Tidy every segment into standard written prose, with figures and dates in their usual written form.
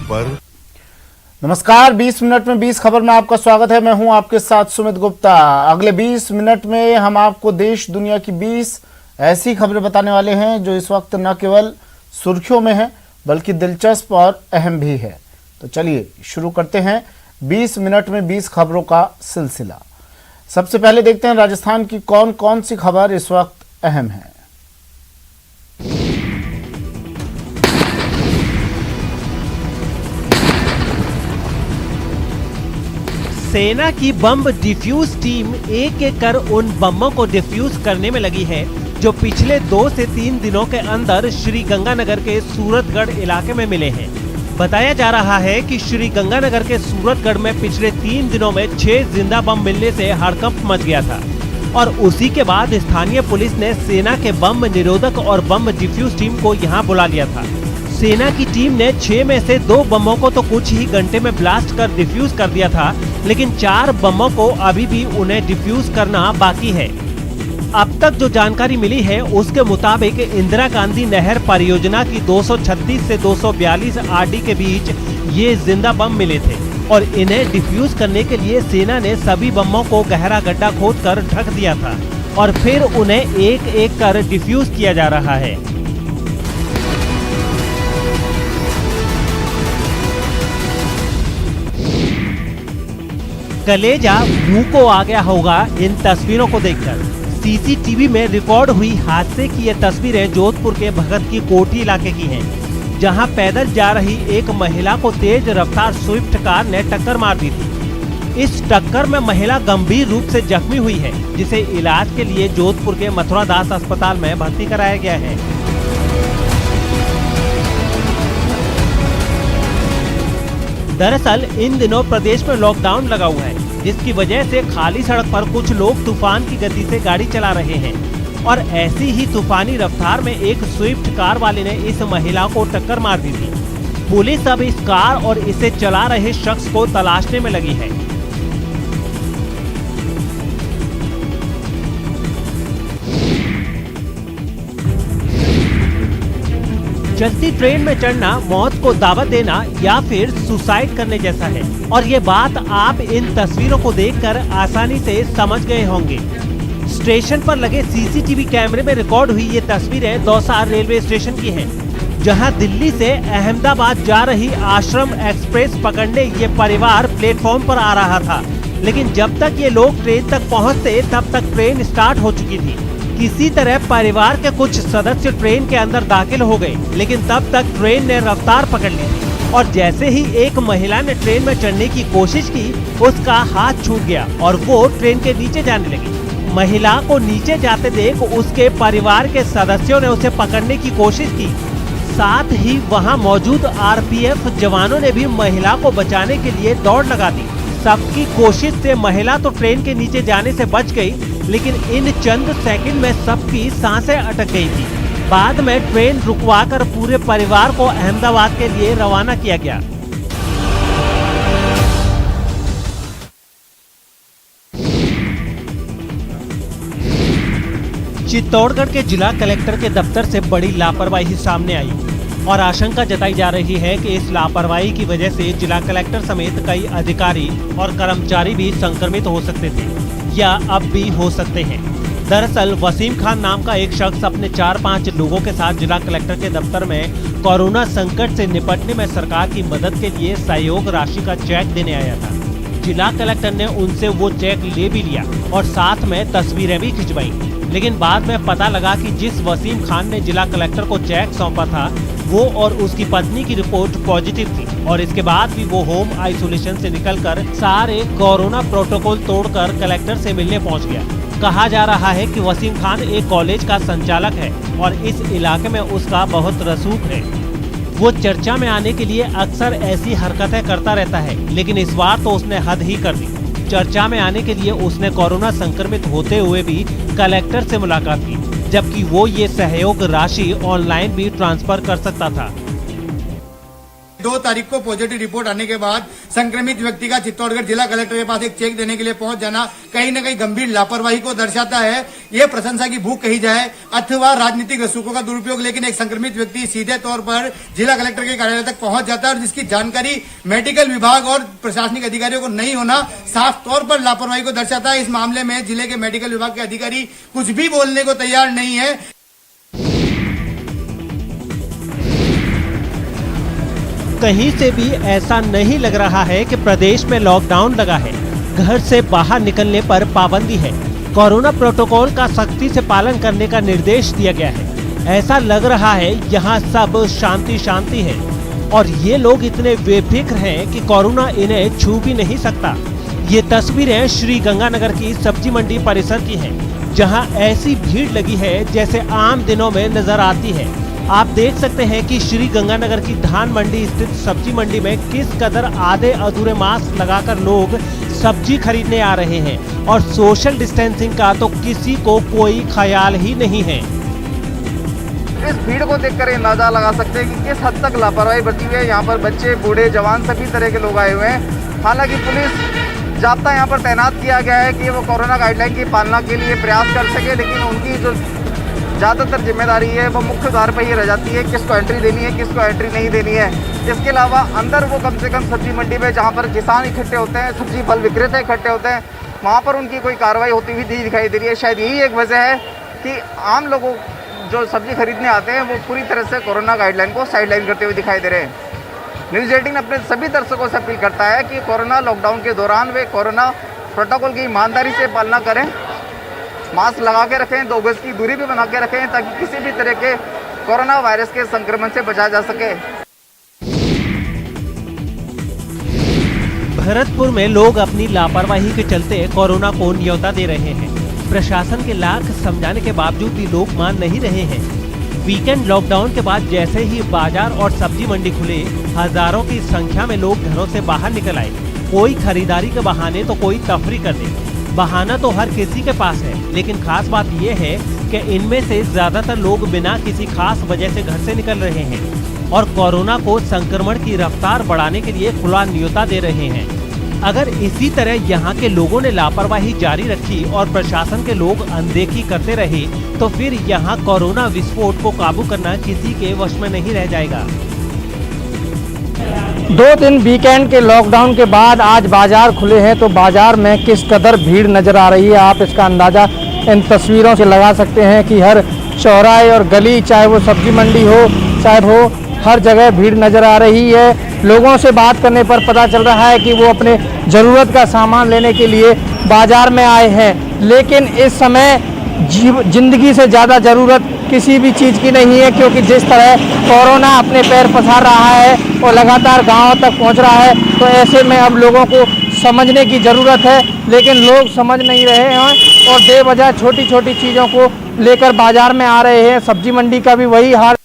पर। नमस्कार, 20 मिनट में 20 खबर में आपका स्वागत है। मैं हूं आपके साथ सुमित गुप्ता। अगले 20 मिनट में हम आपको देश दुनिया की 20 ऐसी खबरें बताने वाले हैं जो इस वक्त न केवल सुर्खियों में है बल्कि दिलचस्प और अहम भी है। तो चलिए शुरू करते हैं 20 मिनट में 20 खबरों का सिलसिला। सबसे पहले देखते हैं राजस्थान की कौन कौन सी खबर इस वक्त अहम है। सेना की बम डिफ्यूज टीम एक एक कर उन बमों को डिफ्यूज करने में लगी है जो पिछले 2 से 3 दिनों के अंदर श्री गंगानगर के सूरतगढ़ इलाके में मिले हैं। बताया जा रहा है कि श्री गंगानगर के सूरतगढ़ में पिछले 3 दिनों में 6 जिंदा बम मिलने से हड़कंप मच गया था और उसी के बाद स्थानीय पुलिस ने सेना के बम निरोधक और बम डिफ्यूज टीम को यहां बुला लिया था। सेना की टीम ने 6 में से 2 बमों को तो कुछ ही घंटे में ब्लास्ट कर डिफ्यूज कर दिया था, लेकिन 4 बमों को अभी भी उन्हें डिफ्यूज करना बाकी है। अब तक जो जानकारी मिली है उसके मुताबिक इंदिरा गांधी नहर परियोजना की 236 से 242 आरडी के बीच ये जिंदा बम मिले थे और इन्हें डिफ्यूज करने के लिए सेना ने सभी बमों को गहरा गड्ढा खोदकर ढक दिया था और फिर उन्हें एक एक कर डिफ्यूज किया जा रहा है। कलेजा मुंह को आ गया होगा इन तस्वीरों को देखकर। सीसीटीवी में रिकॉर्ड हुई हादसे की ये तस्वीरें जोधपुर के भगत की कोठी इलाके की हैं, जहां पैदल जा रही एक महिला को तेज रफ्तार स्विफ्ट कार ने टक्कर मार दी थी। इस टक्कर में महिला गंभीर रूप से जख्मी हुई है, जिसे इलाज के लिए जोधपुर के मथुरा दास अस्पताल में भर्ती कराया गया है। दरअसल इन दिनों प्रदेश में लॉकडाउन लगा हुआ है, जिसकी वजह से खाली सड़क पर कुछ लोग तूफान की गति से गाड़ी चला रहे हैं और ऐसी ही तूफानी रफ्तार में एक स्विफ्ट कार वाले ने इस महिला को टक्कर मार दी थी। पुलिस अब इस कार और इसे चला रहे शख्स को तलाशने में लगी है। चलती ट्रेन में चढ़ना मौत को दावत देना या फिर सुसाइड करने जैसा है और ये बात आप इन तस्वीरों को देखकर आसानी से समझ गए होंगे। स्टेशन पर लगे सीसीटीवी कैमरे में रिकॉर्ड हुई ये तस्वीरें दौसा रेलवे स्टेशन की हैं, जहां दिल्ली से अहमदाबाद जा रही आश्रम एक्सप्रेस पकड़ने ये परिवार प्लेटफॉर्म पर आ रहा था, लेकिन जब तक ये लोग ट्रेन तक पहुंचते तब तक ट्रेन स्टार्ट हो चुकी थी। किसी तरह परिवार के कुछ सदस्य ट्रेन के अंदर दाखिल हो गए, लेकिन तब तक ट्रेन ने रफ्तार पकड़ ली थी और जैसे ही एक महिला ने ट्रेन में चढ़ने की कोशिश की, उसका हाथ छूट गया और वो ट्रेन के नीचे जाने लगी। महिला को नीचे जाते देख उसके परिवार के सदस्यों ने उसे पकड़ने की कोशिश की। साथ ही वहाँ मौजूद आरपीएफ जवानों ने भी महिला को बचाने के लिए दौड़ लगा दी। सबकी कोशिश से महिला तो ट्रेन के नीचे जाने से बच गई, लेकिन इन चंद सेकंड में सबकी सांसें अटक गई थी। बाद में ट्रेन रुकवाकर पूरे परिवार को अहमदाबाद के लिए रवाना किया गया। चित्तौड़गढ़ के जिला कलेक्टर के दफ्तर से बड़ी लापरवाही सामने आई और आशंका जताई जा रही है कि इस लापरवाही की वजह से जिला कलेक्टर समेत कई अधिकारी और कर्मचारी भी संक्रमित हो सकते थे या अब भी हो सकते हैं। दरअसल वसीम खान नाम का एक शख्स अपने 4-5 लोगों के साथ जिला कलेक्टर के दफ्तर में कोरोना संकट से निपटने में सरकार की मदद के लिए सहयोग राशि का चेक देने आया था। जिला कलेक्टर ने उनसे वो चेक ले भी लिया और साथ में तस्वीरें भी खिंचवाई, लेकिन बाद में पता लगा कि जिस वसीम खान ने जिला कलेक्टर को चेक सौंपा था वो और उसकी पत्नी की रिपोर्ट पॉजिटिव थी और इसके बाद भी वो होम आइसोलेशन से निकलकर सारे कोरोना प्रोटोकॉल तोड़कर कलेक्टर से मिलने पहुंच गया। कहा जा रहा है कि वसीम खान एक कॉलेज का संचालक है और इस इलाके में उसका बहुत रसूख है। वो चर्चा में आने के लिए अक्सर ऐसी हरकतें करता रहता है, लेकिन इस बार तो उसने हद ही कर दी। चर्चा में आने के लिए उसने कोरोना संक्रमित होते हुए भी कलेक्टर से मुलाकात की, जबकि वो ये सहयोग राशि ऑनलाइन भी ट्रांसफर कर सकता था। 2 तारीख को पॉजिटिव रिपोर्ट आने के बाद संक्रमित व्यक्ति का चित्तौड़गढ़ जिला कलेक्टर के पास एक चेक देने के लिए पहुंच जाना कहीं न कहीं गंभीर लापरवाही को दर्शाता है। ये प्रशंसा की भूख कही जाए अथवा राजनीतिक रसूखों का दुरुपयोग, लेकिन एक संक्रमित व्यक्ति सीधे तौर पर जिला कलेक्टर के कार्यालय तक पहुंच जाता है और जिसकी जानकारी मेडिकल विभाग और प्रशासनिक अधिकारियों को नहीं होना साफ तौर पर लापरवाही को दर्शाता है। इस मामले में जिले के मेडिकल विभाग के अधिकारी कुछ भी बोलने को तैयार नहीं है। कहीं से भी ऐसा नहीं लग रहा है कि प्रदेश में लॉकडाउन लगा है। घर से बाहर निकलने पर पाबंदी है। कोरोना प्रोटोकॉल का सख्ती से पालन करने का निर्देश दिया गया है। ऐसा लग रहा है यहाँ सब शांति शांति है और ये लोग इतने बेफिक्र हैं कि कोरोना इन्हें छू भी नहीं सकता। ये तस्वीरें श्री गंगानगर की सब्जी मंडी परिसर की हैं, जहाँ ऐसी भीड़ लगी है जैसे आम दिनों में नजर आती है। आप देख सकते हैं कि श्री गंगानगर की धान मंडी स्थित सब्जी मंडी में किस कदर आधे अधूरे मास्क लगाकर लोग सब्जी खरीदने आ रहे हैं और सोशल डिस्टेंसिंग का तो किसी को कोई ख्याल ही नहीं है। इस भीड़ को देखकर अंदाजा लगा सकते हैं कि किस हद तक लापरवाही बरती हुई है। यहाँ पर बच्चे, बूढ़े, जवान सभी तरह के लोग आए हुए हैं। हालांकि पुलिस जाब्ता यहाँ पर तैनात किया गया है कि वो कोरोना गाइडलाइन की पालना के लिए प्रयास कर सके, लेकिन उनकी जो ज़्यादातर जिम्मेदारी है वो मुख्य द्वार पर ही रह जाती है, किसको एंट्री देनी है, किसको एंट्री नहीं देनी है। इसके अलावा अंदर वो कम से कम सब्जी मंडी में जहाँ पर किसान इकट्ठे होते हैं, सब्जी फल विक्रेता इकट्ठे होते हैं, वहाँ पर उनकी कोई कार्रवाई होती हुई नहीं दिखाई दे रही है। शायद यही एक वजह है कि आम लोगों जो सब्जी खरीदने आते हैं वो पूरी तरह से कोरोना गाइडलाइन को साइडलाइन करते हुए दिखाई दे रहे हैं। न्यूज़ 18 अपने सभी दर्शकों से अपील करता है कि कोरोना लॉकडाउन के दौरान वे कोरोना प्रोटोकॉल की ईमानदारी से पालना करें, मास्क लगा के रखें, 2 गज की दूरी भी बना के रखें ताकि किसी भी तरह के कोरोना वायरस के संक्रमण से बचा जा सके। भरतपुर में लोग अपनी लापरवाही के चलते कोरोना को न्योता दे रहे हैं। प्रशासन के लाख समझाने के बावजूद भी लोग मान नहीं रहे हैं। वीकेंड लॉकडाउन के बाद जैसे ही बाजार और सब्जी मंडी खुले, हजारों की संख्या में लोग घरों से बाहर निकल आए। कोई खरीदारी के बहाने तो कोई तफरी कर दे। बहाना तो हर किसी के पास है, लेकिन खास बात यह है कि इनमें से ज्यादातर लोग बिना किसी खास वजह से घर से निकल रहे हैं और कोरोना को संक्रमण की रफ्तार बढ़ाने के लिए खुला न्योता दे रहे हैं। अगर इसी तरह यहाँ के लोगों ने लापरवाही जारी रखी और प्रशासन के लोग अनदेखी करते रहे तो फिर यहाँ कोरोना विस्फोट को काबू करना किसी के वश में नहीं रह जाएगा। 2 दिन वीकेंड के लॉकडाउन के बाद आज बाजार खुले हैं, तो बाजार में किस कदर भीड़ नजर आ रही है आप इसका अंदाज़ा इन तस्वीरों से लगा सकते हैं कि हर चौराहे और गली, चाहे वो सब्जी मंडी हो चाहे हो, हर जगह भीड़ नजर आ रही है। लोगों से बात करने पर पता चल रहा है कि वो अपने ज़रूरत का सामान लेने के लिए बाजार में आए हैं, लेकिन इस समय जिंदगी से ज़्यादा ज़रूरत किसी भी चीज़ की नहीं है, क्योंकि जिस तरह कोरोना अपने पैर पसार रहा है और लगातार गांवों तक पहुंच रहा है, तो ऐसे में अब लोगों को समझने की ज़रूरत है, लेकिन लोग समझ नहीं रहे हैं और बेवजह छोटी छोटी चीज़ों को लेकर बाजार में आ रहे हैं। सब्जी मंडी का भी वही हाल।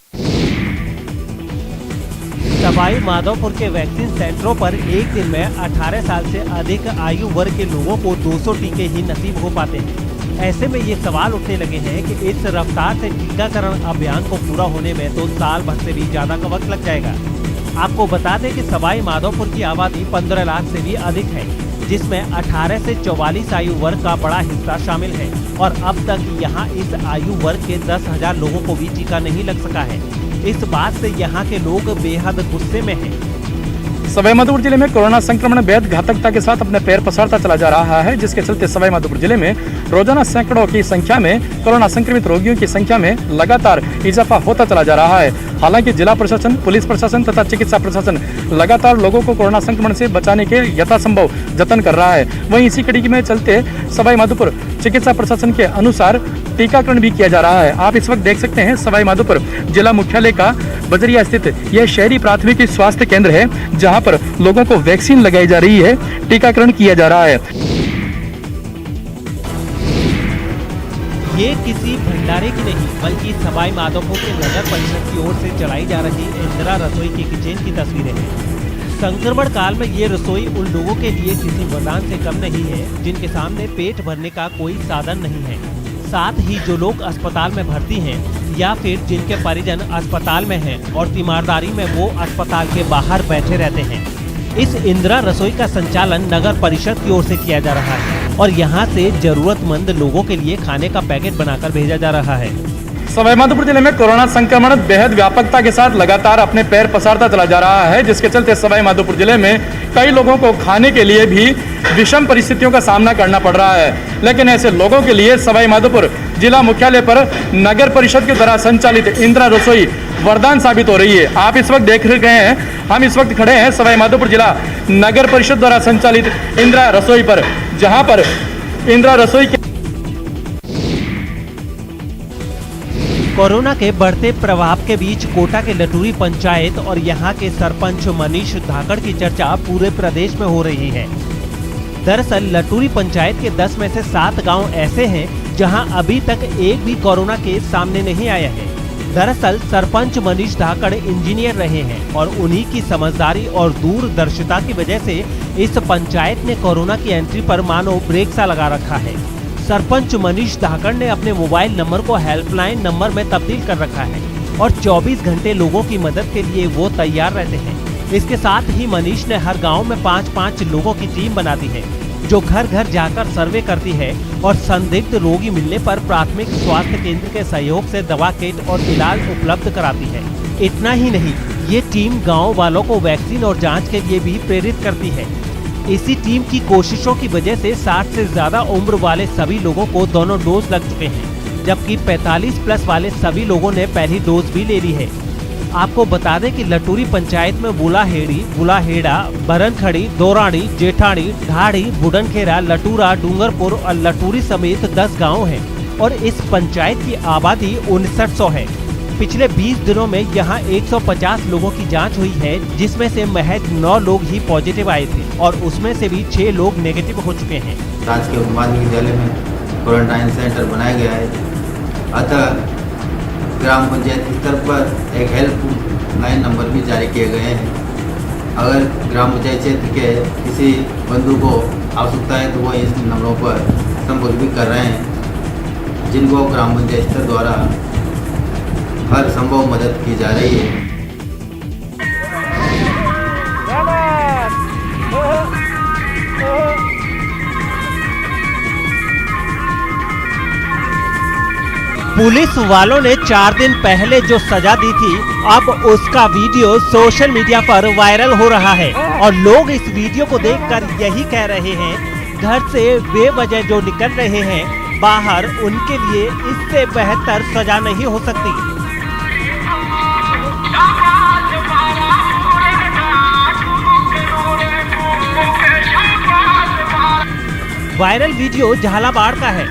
सवाई माधोपुर के वैक्सीन सेंटरों पर एक दिन में 18 साल से अधिक आयु वर्ग के लोगों को 200 टीके ही नसीब हो पाते हैं। ऐसे में ये सवाल उठने लगे हैं कि इस रफ्तार से टीकाकरण अभियान को पूरा होने में तो साल भर से भी ज्यादा का वक्त लग जाएगा। आपको बता दें कि सवाई माधोपुर की आबादी 15 लाख से भी अधिक है, जिसमें 18 से 44 आयु वर्ग का बड़ा हिस्सा शामिल है और अब तक यहाँ इस आयु वर्ग के 10,000 लोगों को भी टीका नहीं लग सका है। इस बात से यहाँ के लोग बेहद गुस्से में हैं। सवाई माधोपुर जिले में कोरोना संक्रमण बेहद घातकता के साथ अपने पैर पसारता चला जा रहा है, जिसके चलते सवाई माधोपुर जिले में रोजाना सैकड़ों की संख्या में कोरोना संक्रमित रोगियों की संख्या में लगातार इजाफा होता चला जा रहा है। हालांकि जिला प्रशासन, पुलिस प्रशासन तथा चिकित्सा प्रशासन लगातार लोगों को कोरोना संक्रमण से बचाने के यथासंभव जतन कर रहा है। वहीं इसी कड़ी में चलते सवाई माधोपुर चिकित्सा प्रशासन के अनुसार टीकाकरण भी किया जा रहा है। आप इस वक्त देख सकते हैं सवाई माधोपुर जिला मुख्यालय का बजरिया स्थित यह शहरी प्राथमिक स्वास्थ्य केंद्र है, जहां पर लोगों को वैक्सीन लगाई जा रही है, टीकाकरण किया जा रहा है। ये किसी भंडारे की नहीं बल्कि सवाई माधोपुर के नगर परिषद की ओर से चलाई जा रही इंदिरा रसोई की किचन की तस्वीरें हैं। संक्रमण काल में ये रसोई उन लोगों के लिए किसी वरदान से कम नहीं है जिनके सामने पेट भरने का कोई साधन नहीं है। साथ ही जो लोग अस्पताल में भर्ती हैं या फिर जिनके परिजन अस्पताल में हैं और तीमारदारी में वो अस्पताल के बाहर बैठे रहते हैं। इस इंदिरा रसोई का संचालन नगर परिषद की ओर से किया जा रहा है और यहाँ से जरूरतमंद लोगों के लिए खाने का पैकेट बनाकर भेजा जा रहा है। सवाईमाधोपुर जिले में कोरोना संक्रमण बेहद व्यापकता के साथ लगातार अपने पैर पसारता चला जा रहा है, जिसके चलते सवाईमाधोपुर जिले में कई लोगों को खाने के लिए भी विषम परिस्थितियों का सामना करना पड़ रहा है। लेकिन ऐसे लोगों के लिए सवाईमाधोपुर जिला मुख्यालय पर नगर परिषद के द्वारा संचालित इंदिरा रसोई वरदान साबित हो रही है। आप इस वक्त देख रहे हैं, हम इस वक्त खड़े हैं सवाईमाधोपुर जिला नगर परिषद द्वारा संचालित इंदिरा रसोई पर, जहां पर इंदिरा रसोई के कोरोना के बढ़ते प्रभाव के बीच कोटा के लटूरी पंचायत और यहां के सरपंच मनीष धाकड़ की चर्चा पूरे प्रदेश में हो रही है। दरअसल लटूरी पंचायत के 10 में से 7 गांव ऐसे हैं जहां अभी तक एक भी कोरोना केस सामने नहीं आया है। दरअसल सरपंच मनीष धाकड़ इंजीनियर रहे हैं और उन्हीं की समझदारी और दूरदर्शिता की वजह से इस पंचायत ने कोरोना की एंट्री पर मानो ब्रेक सा लगा रखा है। सरपंच मनीष धाकड़ ने अपने मोबाइल नंबर को हेल्पलाइन नंबर में तब्दील कर रखा है और 24 घंटे लोगों की मदद के लिए वो तैयार रहते हैं। इसके साथ ही मनीष ने हर गांव में 5-5 लोगों की टीम बना दी है जो घर घर जाकर सर्वे करती है और संदिग्ध रोगी मिलने पर प्राथमिक स्वास्थ्य केंद्र के सहयोग से दवा किट और इलाज उपलब्ध कराती है। इतना ही नहीं, ये टीम गाँव वालों को वैक्सीन और जाँच के लिए भी प्रेरित करती है। इसी टीम की कोशिशों की वजह से 60 से ज्यादा उम्र वाले सभी लोगों को दोनों डोज लग चुके हैं, जबकि 45 प्लस वाले सभी लोगों ने पहली डोज भी ले ली है। आपको बता दें कि लटूरी पंचायत में बुलाहेड़ी, बुलाहेड़ा, बरनखड़ी, दोराड़ी, जेठाड़ी, ढाड़ी, बुडनखेरा, लटूरा, डूंगरपुर और लटूरी समेत 10 गाँव हैं और इस पंचायत की आबादी 5900 है। पिछले 20 दिनों में यहाँ 150 लोगों की जांच हुई है, जिसमें से महज 9 लोग ही पॉजिटिव आए थे और उसमें से भी 6 लोग नेगेटिव हो चुके हैं। राजकीय उच्च माध्यमिक विद्यालय में क्वारंटाइन सेंटर बनाया गया है, अतः ग्राम पंचायत स्तर पर एक हेल्पलाइन नंबर भी जारी किए गए हैं। अगर ग्राम पंचायत क्षेत्र के किसी बंधु को आवश्यकता है तो वो इस नंबरों पर संपर्क भी कर रहे हैं, जिनको ग्राम पंचायत स्तर द्वारा हर संभव मदद की जा रही है। पुलिस वालों ने 4 दिन पहले जो सजा दी थी, अब उसका वीडियो सोशल मीडिया पर वायरल हो रहा है और लोग इस वीडियो को देखकर यही कह रहे हैं, घर से बेवजह जो निकल रहे हैं बाहर, उनके लिए इससे बेहतर सजा नहीं हो सकती। वायरल वीडियो झालावाड़ का है,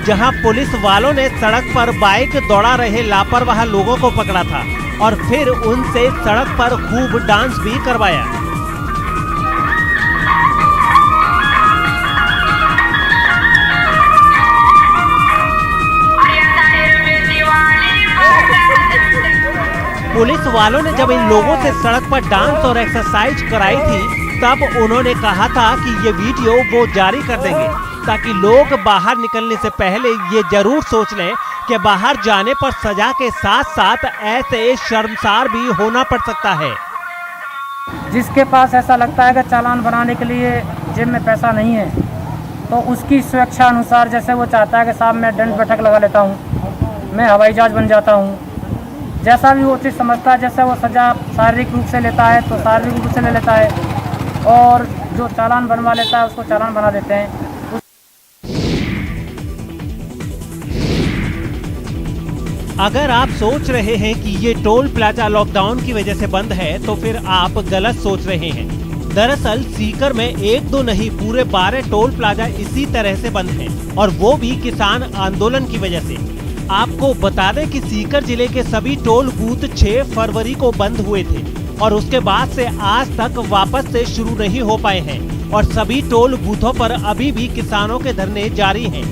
जहां पुलिस वालों ने सड़क पर बाइक दौड़ा रहे लापरवाह लोगों को पकड़ा था और फिर उनसे सड़क पर खूब डांस भी करवाया। पुलिस वालों ने जब इन लोगों से सड़क पर डांस और एक्सरसाइज कराई थी, तब उन्होंने कहा था कि ये वीडियो वो जारी कर देंगे ताकि लोग बाहर निकलने से पहले ये जरूर सोच लें कि बाहर जाने पर सजा के साथ साथ ऐसे शर्मसार भी होना पड़ सकता है। जिसके पास ऐसा लगता है कि चालान बनाने के लिए जेब में पैसा नहीं है, तो उसकी स्वेच्छा अनुसार जैसे वो चाहता है कि साहब मैं दंड बैठक लगा लेता हूँ, मैं हवाई जहाज बन जाता हूँ, जैसा भी वो चीज़ समझता है, जैसे वो सजा शारीरिक रूप से लेता है तो शारीरिक रूप से ले लेता है और जो चालान बनवा लेता है उसको चालान बना देते हैं। अगर आप सोच रहे हैं कि ये टोल प्लाजा लॉकडाउन की वजह से बंद है तो फिर आप गलत सोच रहे हैं। दरअसल सीकर में 1-2 नहीं पूरे 12 टोल प्लाजा इसी तरह से बंद हैं और वो भी किसान आंदोलन की वजह से। आपको बता दें कि सीकर जिले के सभी टोल बूथ 6 फरवरी को बंद हुए थे और उसके बाद से आज तक वापस से शुरू नहीं हो पाए हैं और सभी टोल बूथों पर अभी भी किसानों के धरने जारी हैं।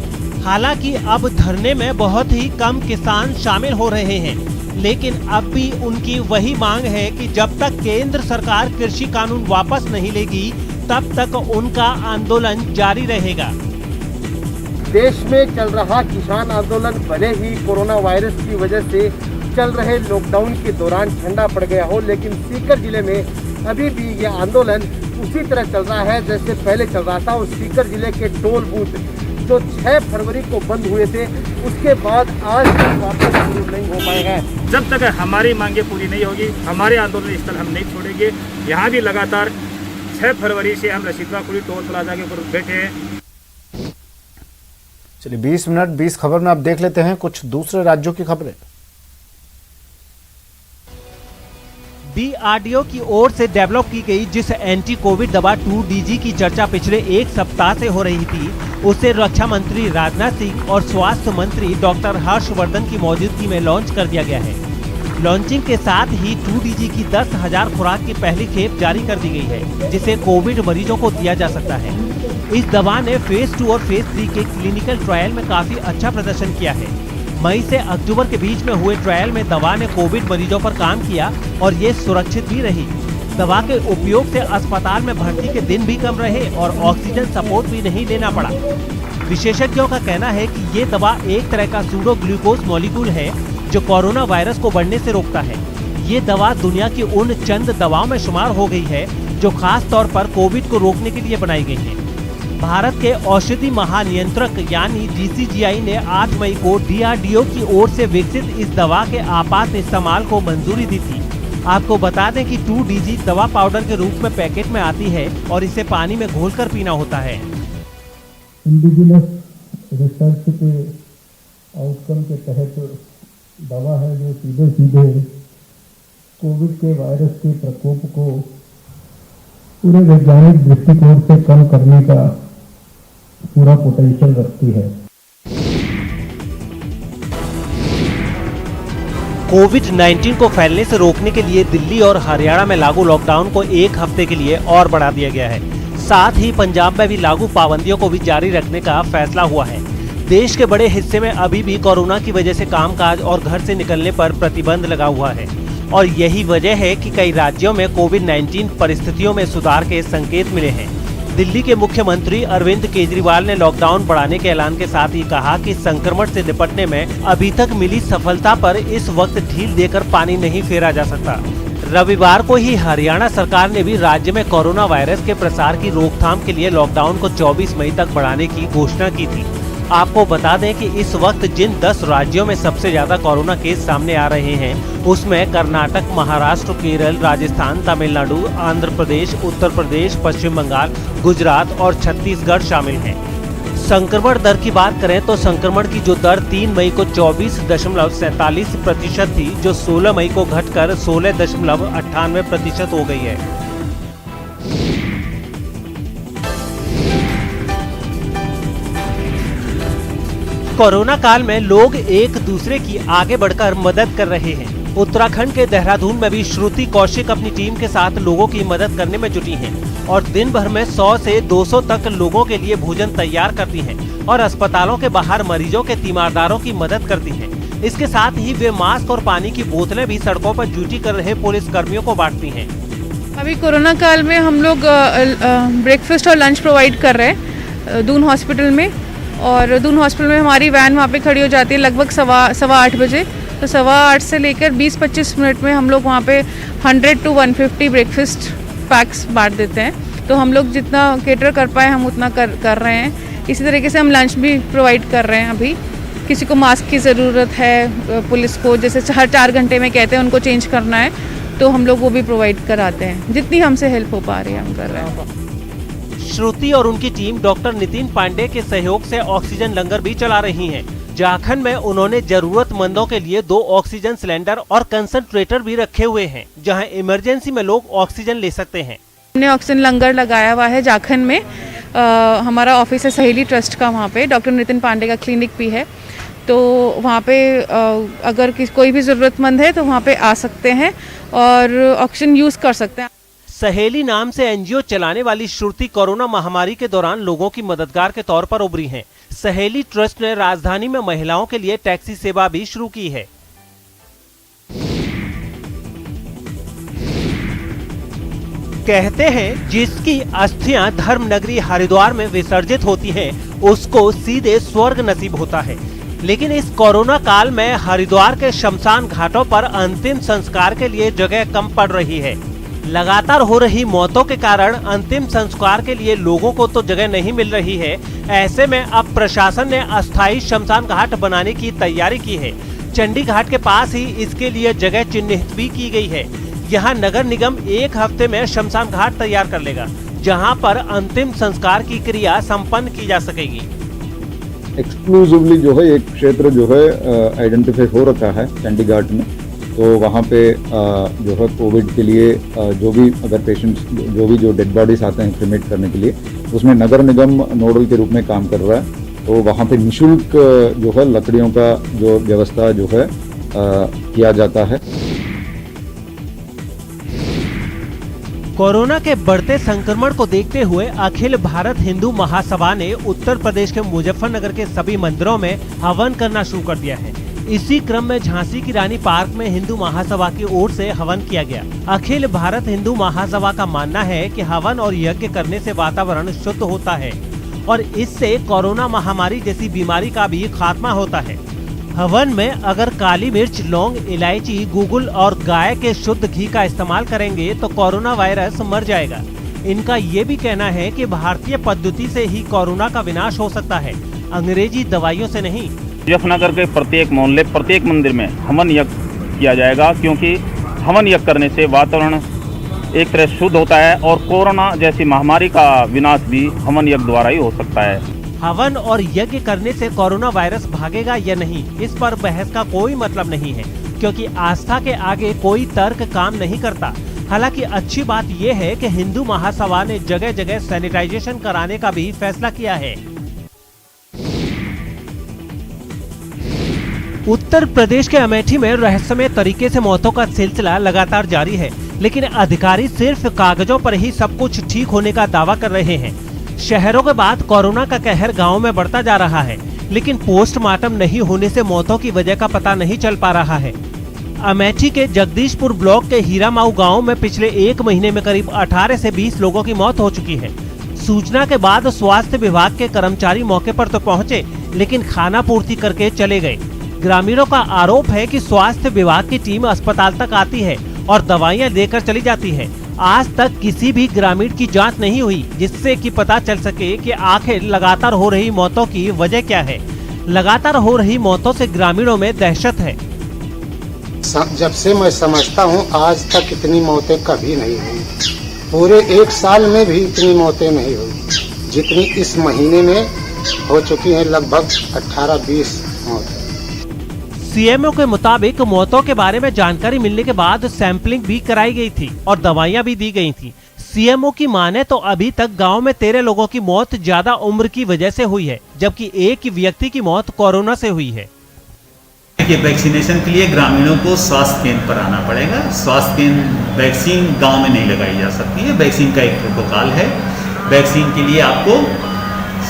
हालांकि अब धरने में बहुत ही कम किसान शामिल हो रहे हैं, लेकिन अब भी उनकी वही मांग है कि जब तक केंद्र सरकार कृषि कानून वापस नहीं लेगी तब तक उनका आंदोलन जारी रहेगा। देश में चल रहा किसान आंदोलन भले ही कोरोना वायरस की वजह से चल रहे लॉकडाउन के दौरान ठंडा पड़ गया हो, लेकिन सीकर जिले में अभी भी यह आंदोलन उसी तरह चल रहा है जैसे पहले चल रहा था। और सीकर जिले के टोल बूथ जो 6 फरवरी को बंद हुए थे, उसके बाद आज तक वापस शुरू नहीं हो पाए हैं। जब तक हमारी मांगे पूरी नहीं होगी, हमारे आंदोलन स्थल हम नहीं छोड़ेंगे। यहाँ भी लगातार 6 फरवरी से हम रशीदवाकुली टोल प्लाजा के ऊपर बैठे हैं। चलिए 20 मिनट 20 खबर में आप देख लेते हैं कुछ दूसरे राज्यों की खबरें। DRDO की ओर से डेवलप की गई जिस एंटी कोविड दवा 2DG की चर्चा पिछले एक सप्ताह से हो रही थी, उसे रक्षा मंत्री राजनाथ सिंह और स्वास्थ्य मंत्री डॉक्टर हर्षवर्धन की मौजूदगी में लॉन्च कर दिया गया है। लॉन्चिंग के साथ ही 2DG की 10,000 खुराक की पहली खेप जारी कर दी गई है, जिसे कोविड मरीजों को दिया जा सकता है। इस दवा ने फेज 2 और फेज 3 के क्लिनिकल ट्रायल में काफी अच्छा प्रदर्शन किया है। मई से अक्टूबर के बीच में हुए ट्रायल में दवा ने कोविड मरीजों पर काम किया और ये सुरक्षित भी रही। दवा के उपयोग से अस्पताल में भर्ती के दिन भी कम रहे और ऑक्सीजन सपोर्ट भी नहीं लेना पड़ा। विशेषज्ञों का कहना है कि ये दवा एक तरह का सूडो ग्लूकोज मॉलिक्यूल है जो कोरोना वायरस को बढ़ने से रोकता है। ये दवा दुनिया की उन चंद दवाओं में शुमार हो गई है जो खास तौर पर कोविड को रोकने के लिए बनाई गई है। भारत के औषधि महानियंत्रक यानी DCGI ने 8 मई को DRDO की ओर से विकसित इस दवा के आपात इस्तेमाल को मंजूरी दी थी। आपको बता दें कि 2DG दवा पाउडर के रूप में पैकेट में आती है और इसे पानी में घोलकर पीना होता है। इंडिजिनस रिसर्च के आउटकम के तहत दवा है जो सीधे सीधे कोविड के वायरस के प्रकोप को पूरे वैज्ञानिक दृष्टिकोण से कम करने का पूरा पोटेंशियल रखती है। कोविड-19 को फैलने से रोकने के लिए दिल्ली और हरियाणा में लागू लॉकडाउन को 1 हफ्ते के लिए और बढ़ा दिया गया है। साथ ही पंजाब में भी लागू पाबंदियों को भी जारी रखने का फैसला हुआ है। देश के बड़े हिस्से में अभी भी कोरोना की वजह से कामकाज और घर से निकलने पर प्रतिबंध लगा हुआ है और यही वजह है कि कई राज्यों में कोविड-19 परिस्थितियों में सुधार के संकेत मिले हैं। दिल्ली के मुख्यमंत्री अरविंद केजरीवाल ने लॉकडाउन बढ़ाने के ऐलान के साथ ही कहा कि संक्रमण से निपटने में अभी तक मिली सफलता पर इस वक्त ढील देकर पानी नहीं फेरा जा सकता। रविवार को ही हरियाणा सरकार ने भी राज्य में कोरोना वायरस के प्रसार की रोकथाम के लिए लॉकडाउन को 24 मई तक बढ़ाने की घोषणा की थी। आपको बता दें कि इस वक्त जिन 10 राज्यों में सबसे ज्यादा कोरोना केस सामने आ रहे हैं, उसमें कर्नाटक, महाराष्ट्र, केरल, राजस्थान, तमिलनाडु, आंध्र प्रदेश, उत्तर प्रदेश, पश्चिम बंगाल, गुजरात और छत्तीसगढ़ शामिल हैं। संक्रमण दर की बात करें तो संक्रमण की जो दर 3 मई को 24.47% थी, जो 16 मई को घटकर 16.98% हो गई है। कोरोना काल में लोग एक दूसरे की आगे बढ़कर मदद कर रहे हैं। उत्तराखंड के देहरादून में भी श्रुति कौशिक अपनी टीम के साथ लोगों की मदद करने में जुटी हैं और दिन भर में 100 से 200 तक लोगों के लिए भोजन तैयार करती हैं और अस्पतालों के बाहर मरीजों के तीमारदारों की मदद करती हैं। इसके साथ ही वे मास्क और पानी की बोतलें भी सड़कों पर ड्यूटी कर रहे पुलिस कर्मियों को बांटती हैं। अभी कोरोना काल में हम लोग ब्रेकफास्ट और लंच प्रोवाइड कर रहे हैं दून हॉस्पिटल में, और दून हॉस्पिटल में हमारी वैन वहाँ पे खड़ी हो जाती है लगभग 7:15 बजे। तो 8:15 से लेकर 20-25 मिनट में हम लोग वहाँ पे 100 to 150 ब्रेकफास्ट पैक्स बांट देते हैं। तो हम लोग जितना केटर कर पाए हम उतना कर रहे हैं। इसी तरीके से हम लंच भी प्रोवाइड कर रहे हैं। अभी किसी को मास्क की ज़रूरत है, पुलिस को जैसे हर 4 घंटे में कहते हैं उनको चेंज करना है, तो हम लोग वो भी प्रोवाइड कराते हैं। जितनी हमसे हेल्प हो पा रही है हम कर रहे हैं। श्रुति और उनकी टीम डॉक्टर नितिन पांडे के सहयोग से ऑक्सीजन लंगर भी चला रही हैं। झारखंड में उन्होंने जरूरतमंदों के लिए 2 ऑक्सीजन सिलेंडर और कंसंट्रेटर भी रखे हुए हैं, जहां इमरजेंसी में लोग ऑक्सीजन ले सकते हैं। हमने ऑक्सीजन लंगर लगाया हुआ है झारखंड में। हमारा ऑफिस है सहेली ट्रस्ट का, वहाँ पे डॉक्टर नितिन पांडे का क्लिनिक भी है। तो वहाँ पे अगर कोई भी ज़रूरतमंद है तो वहाँ पे आ सकते हैं और ऑक्सीजन यूज़ कर सकते हैं। सहेली नाम से एनजीओ चलाने वाली श्रुति कोरोना महामारी के दौरान लोगों की मददगार के तौर पर उभरी हैं। सहेली ट्रस्ट ने राजधानी में महिलाओं के लिए टैक्सी सेवा भी शुरू की है। कहते हैं जिसकी अस्थियां धर्म नगरी हरिद्वार में विसर्जित होती हैं, उसको सीधे स्वर्ग नसीब होता है। लेकिन इस कोरोना काल में हरिद्वार के शमशान घाटों पर अंतिम संस्कार के लिए जगह कम पड़ रही है। लगातार हो रही मौतों के कारण अंतिम संस्कार के लिए लोगों को तो जगह नहीं मिल रही है। ऐसे में अब प्रशासन ने अस्थायी शमशान घाट बनाने की तैयारी की है। चंडी घाट के पास ही इसके लिए जगह चिन्हित भी की गई है। यहाँ नगर निगम 1 हफ्ते में शमशान घाट तैयार कर लेगा, जहाँ पर अंतिम संस्कार की क्रिया संपन्न की जा सकेगी। एक्सक्लूसिवली जो है एक क्षेत्र जो है आइडेंटिफाई हो रखा है चंडी घाट में, तो वहाँ पे जो है कोविड के लिए जो भी अगर पेशेंट्स जो डेड बॉडीज आते हैं क्रिमेट करने के लिए, उसमें नगर निगम नोडल के रूप में काम कर रहा है। तो वहाँ पे निःशुल्क जो है लकड़ियों का जो व्यवस्था जो है किया जाता है। कोरोना के बढ़ते संक्रमण को देखते हुए अखिल भारत हिंदू महासभा ने उत्तर प्रदेश के मुजफ्फरनगर के सभी मंदिरों में हवन करना शुरू कर दिया है। इसी क्रम में झांसी की रानी पार्क में हिंदू महासभा की ओर से हवन किया गया। अखिल भारत हिंदू महासभा का मानना है कि हवन और यज्ञ करने से वातावरण शुद्ध होता है और इससे कोरोना महामारी जैसी बीमारी का भी खात्मा होता है। हवन में अगर काली मिर्च, लौंग, इलायची, गुगुल और गाय के शुद्ध घी का इस्तेमाल करेंगे तो कोरोना वायरस मर जाएगा। इनका ये भी कहना है कि भारतीय पद्धति से ही कोरोना का विनाश हो सकता है, अंग्रेजी दवाइयों से नहीं। मुजफ्फरनगर के प्रत्येक मोहल्ले, प्रत्येक मंदिर में हवन यज्ञ किया जाएगा, क्योंकि हवन यज्ञ करने से वातावरण एक तरह शुद्ध होता है और कोरोना जैसी महामारी का विनाश भी हवन यज्ञ द्वारा ही हो सकता है। हवन और यज्ञ करने से कोरोना वायरस भागेगा या नहीं, इस पर बहस का कोई मतलब नहीं है, क्योंकि आस्था के आगे कोई तर्क काम नहीं करता। हालांकि अच्छी बात यह है कि हिंदू महासभा ने जगह जगह सैनिटाइजेशन कराने का भी फैसला किया है। उत्तर प्रदेश के अमेठी में रहस्यमय तरीके से मौतों का सिलसिला लगातार जारी है, लेकिन अधिकारी सिर्फ कागजों पर ही सब कुछ ठीक होने का दावा कर रहे हैं। शहरों के बाद कोरोना का कहर गांव में बढ़ता जा रहा है, लेकिन पोस्टमार्टम नहीं होने से मौतों की वजह का पता नहीं चल पा रहा है। अमेठी के जगदीशपुर ब्लॉक के हीरामाऊ गांव में पिछले 1 महीने में करीब 18 से 20 लोगों की मौत हो चुकी है। सूचना के बाद स्वास्थ्य विभाग के कर्मचारी मौके पर तो पहुंचे, लेकिन खाना पूर्ति करके चले गए। ग्रामीणों का आरोप है कि स्वास्थ्य विभाग की टीम अस्पताल तक आती है और दवाइयां देकर चली जाती है। आज तक किसी भी ग्रामीण की जांच नहीं हुई, जिससे कि पता चल सके कि आखिर लगातार हो रही मौतों की वजह क्या है। लगातार हो रही मौतों से ग्रामीणों में दहशत है। जब से मैं समझता हूँ आज तक इतनी मौतें कभी नहीं हुई, पूरे 1 साल में भी इतनी मौतें नहीं हुई जितनी इस महीने में हो चुकी हैं, लगभग 18-20 मौतें। सीएमओ के मुताबिक मौतों के बारे में जानकारी मिलने के बाद सैंपलिंग भी कराई गई थी और दवाइयां भी दी गई थी। सीएमओ की माने तो अभी तक गांव में 13 लोगों की मौत ज्यादा उम्र की वजह से हुई है, जबकि एक व्यक्ति की मौत कोरोना से हुई है। वैक्सीनेशन के लिए ग्रामीणों को स्वास्थ्य केंद्र पर आना पड़ेगा। स्वास्थ्य केंद्र वैक्सीन गांव में नहीं लगाई जा सकती है, वैक्सीन का एक प्रोटोकॉल है। वैक्सीन के लिए आपको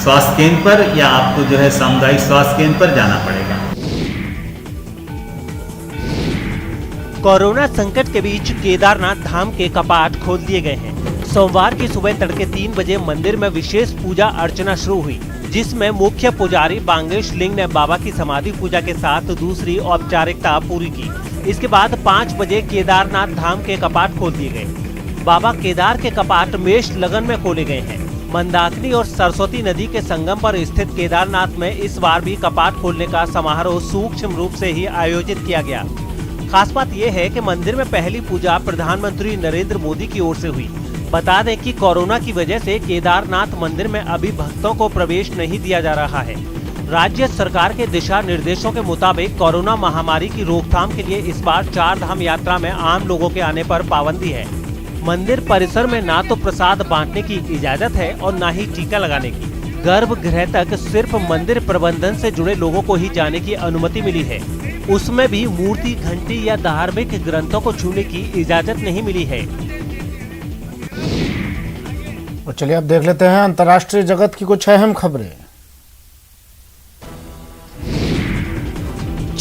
स्वास्थ्य केंद्र पर या आपको जो है सामुदायिक स्वास्थ्य केंद्र पर जाना पड़ेगा। कोरोना संकट के बीच केदारनाथ धाम के कपाट खोल दिए गए हैं। सोमवार की सुबह तड़के 3 बजे मंदिर में विशेष पूजा अर्चना शुरू हुई, जिसमें मुख्य पुजारी बांगेश लिंग ने बाबा की समाधि पूजा के साथ दूसरी औपचारिकता पूरी की। इसके बाद 5 बजे केदारनाथ धाम के कपाट खोल दिए गए। बाबा केदार के कपाट मेष लगन में खोले गए हैं। मंदाकिनी और सरस्वती नदी के संगम पर स्थित केदारनाथ में इस बार भी कपाट खोलने का समारोह सूक्ष्म रूप से ही आयोजित किया गया। खास बात यह है कि मंदिर में पहली पूजा प्रधानमंत्री नरेंद्र मोदी की ओर से हुई। बता दें कि कोरोना की वजह से केदारनाथ मंदिर में अभी भक्तों को प्रवेश नहीं दिया जा रहा है। राज्य सरकार के दिशा निर्देशों के मुताबिक कोरोना महामारी की रोकथाम के लिए इस बार 4 धाम यात्रा में आम लोगों के आने पर पाबंदी है। मंदिर परिसर में ना तो प्रसाद बांटने की इजाजत है और ना ही टीका लगाने की। गर्भगृह तक सिर्फ मंदिर प्रबंधन से जुड़े लोगों को ही जाने की अनुमति मिली है। उसमें भी मूर्ति, घंटी या धार्मिक ग्रंथों को छूने की इजाजत नहीं मिली है। और चलिए अब देख लेते हैं अंतर्राष्ट्रीय जगत की कुछ अहम खबरें।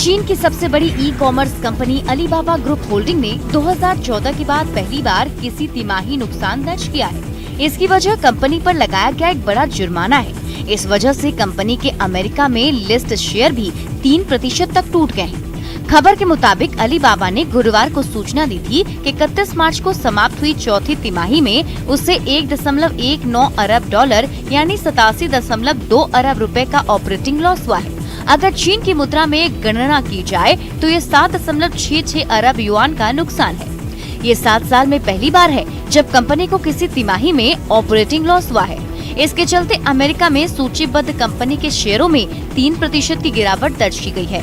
चीन की सबसे बड़ी e commerce company Alibaba group holding ने 2014 के बाद पहली बार किसी तिमाही नुकसान दर्ज किया है। इसकी वजह कंपनी पर लगाया गया एक बड़ा जुर्माना है। इस वजह से कंपनी के अमेरिका में लिस्ट शेयर भी 3% तक टूट गए हैं। खबर के मुताबिक अलीबाबा ने गुरुवार को सूचना दी थी कि 31 मार्च को समाप्त हुई चौथी तिमाही में उसे 1.19 अरब डॉलर यानी 87.2 अरब रुपए का ऑपरेटिंग लॉस हुआ है। अगर चीन की मुद्रा में गणना की जाए तो ये 7.66 अरब युआन का नुकसान है। ये 7 साल में पहली बार है जब कंपनी को किसी तिमाही में ऑपरेटिंग लॉस हुआ है। इसके चलते अमेरिका में सूचीबद्ध कंपनी के शेयरों में 3% की गिरावट दर्ज की गई है।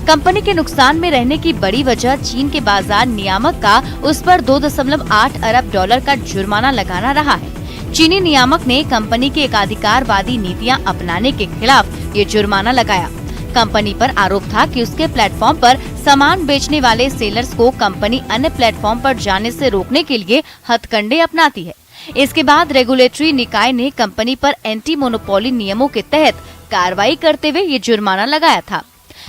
कंपनी के नुकसान में रहने की बड़ी वजह चीन के बाजार नियामक का उस पर 2.8 अरब डॉलर का जुर्माना लगाना रहा है। चीनी नियामक ने कंपनी के एकाधिकारवादी नीतियां अपनाने के खिलाफ ये जुर्माना लगाया। कंपनी पर आरोप था कि उसके प्लेटफॉर्म पर सामान बेचने वाले सेलर्स को कंपनी अन्य प्लेटफॉर्म पर जाने से रोकने के लिए हथकंडे अपनाती है। इसके बाद रेगुलेटरी निकाय ने कंपनी पर एंटी मोनोपोली नियमों के तहत कार्रवाई करते हुए ये जुर्माना लगाया था।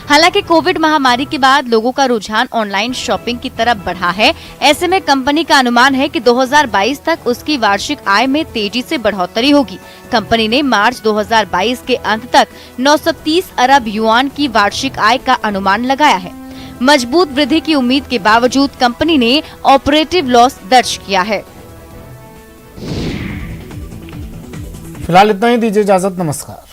हालांकि कोविड महामारी के बाद लोगों का रुझान ऑनलाइन शॉपिंग की तरफ बढ़ा है। ऐसे में कंपनी का अनुमान है कि 2022 तक उसकी वार्षिक आय में तेजी से बढ़ोतरी होगी। कंपनी ने मार्च 2022 के अंत तक 930 अरब युआन की वार्षिक आय का अनुमान लगाया है। मजबूत वृद्धि की उम्मीद के बावजूद कंपनी ने ऑपरेटिव लॉस दर्ज किया है। फिलहाल इतना ही, दीजिए इजाजत, नमस्कार।